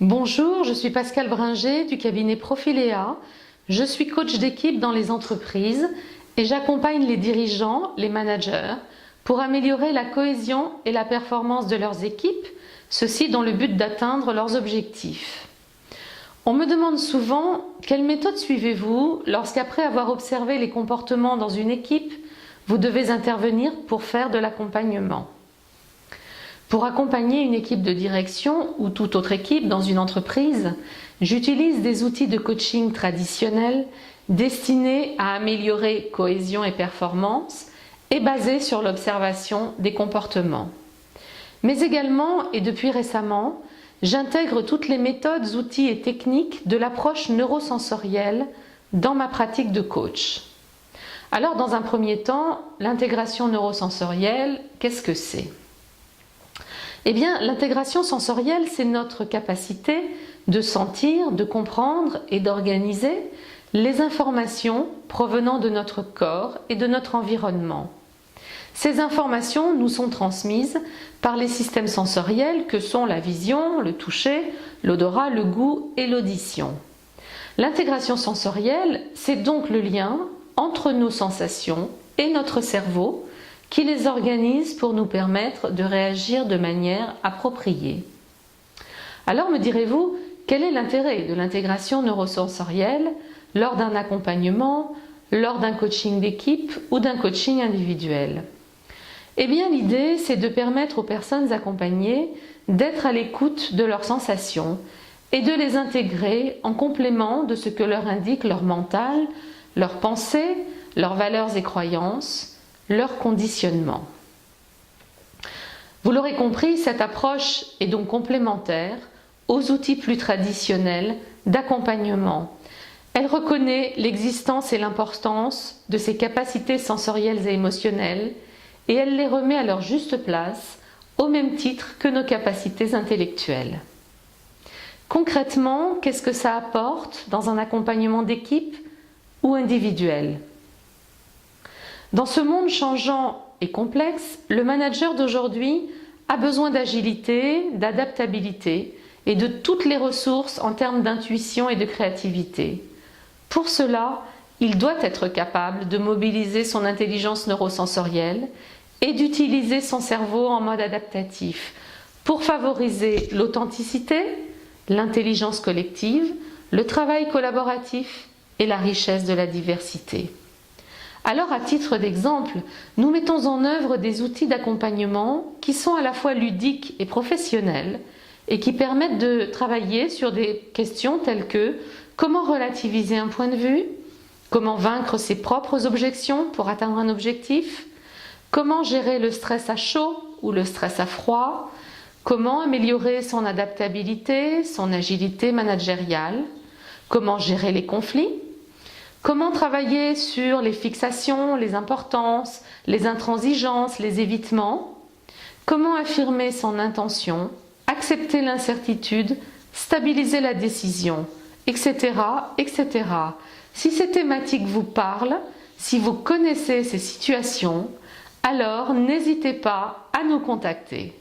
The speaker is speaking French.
Bonjour, je suis Pascale Bringer du cabinet Profiléa. Je suis coach d'équipe dans les entreprises et j'accompagne les dirigeants, les managers, pour améliorer la cohésion et la performance de leurs équipes, ceci dans le but d'atteindre leurs objectifs. On me demande souvent quelle méthode suivez-vous lorsqu'après avoir observé les comportements dans une équipe, vous devez intervenir pour faire de l'accompagnement. Pour accompagner une équipe de direction ou toute autre équipe dans une entreprise, j'utilise des outils de coaching traditionnels destinés à améliorer cohésion et performance et basés sur l'observation des comportements. Mais également, et depuis récemment, j'intègre toutes les méthodes, outils et techniques de l'approche neurosensorielle dans ma pratique de coach. Alors, dans un premier temps, l'intégration neurosensorielle, qu'est-ce que c'est ? Eh bien, l'intégration sensorielle, c'est notre capacité de sentir, de comprendre et d'organiser les informations provenant de notre corps et de notre environnement. Ces informations nous sont transmises par les systèmes sensoriels que sont la vision, le toucher, l'odorat, le goût et l'audition. L'intégration sensorielle, c'est donc le lien entre nos sensations et notre cerveau qui les organise pour nous permettre de réagir de manière appropriée. Alors me direz-vous, quel est l'intérêt de l'intégration neurosensorielle lors d'un accompagnement, lors d'un coaching d'équipe ou d'un coaching individuel ? Eh bien, l'idée, c'est de permettre aux personnes accompagnées d'être à l'écoute de leurs sensations et de les intégrer en complément de ce que leur indique leur mental, leurs pensées, leurs valeurs et croyances, leur conditionnement. Vous l'aurez compris, cette approche est donc complémentaire aux outils plus traditionnels d'accompagnement. Elle reconnaît l'existence et l'importance de ces capacités sensorielles et émotionnelles et elle les remet à leur juste place au même titre que nos capacités intellectuelles. Concrètement, qu'est-ce que ça apporte dans un accompagnement d'équipe ou individuel ? Dans ce monde changeant et complexe, le manager d'aujourd'hui a besoin d'agilité, d'adaptabilité et de toutes les ressources en termes d'intuition et de créativité. Pour cela, il doit être capable de mobiliser son intelligence neurosensorielle et d'utiliser son cerveau en mode adaptatif pour favoriser l'authenticité, l'intelligence collective, le travail collaboratif et la richesse de la diversité. Alors, à titre d'exemple, nous mettons en œuvre des outils d'accompagnement qui sont à la fois ludiques et professionnels et qui permettent de travailler sur des questions telles que comment relativiser un point de vue, comment vaincre ses propres objections pour atteindre un objectif, comment gérer le stress à chaud ou le stress à froid, comment améliorer son adaptabilité, son agilité managériale, comment gérer les conflits, comment travailler sur les fixations, les importances, les intransigeances, les évitements, comment affirmer son intention, accepter l'incertitude, stabiliser la décision, etc., etc. Si ces thématiques vous parlent, si vous connaissez ces situations, alors n'hésitez pas à nous contacter.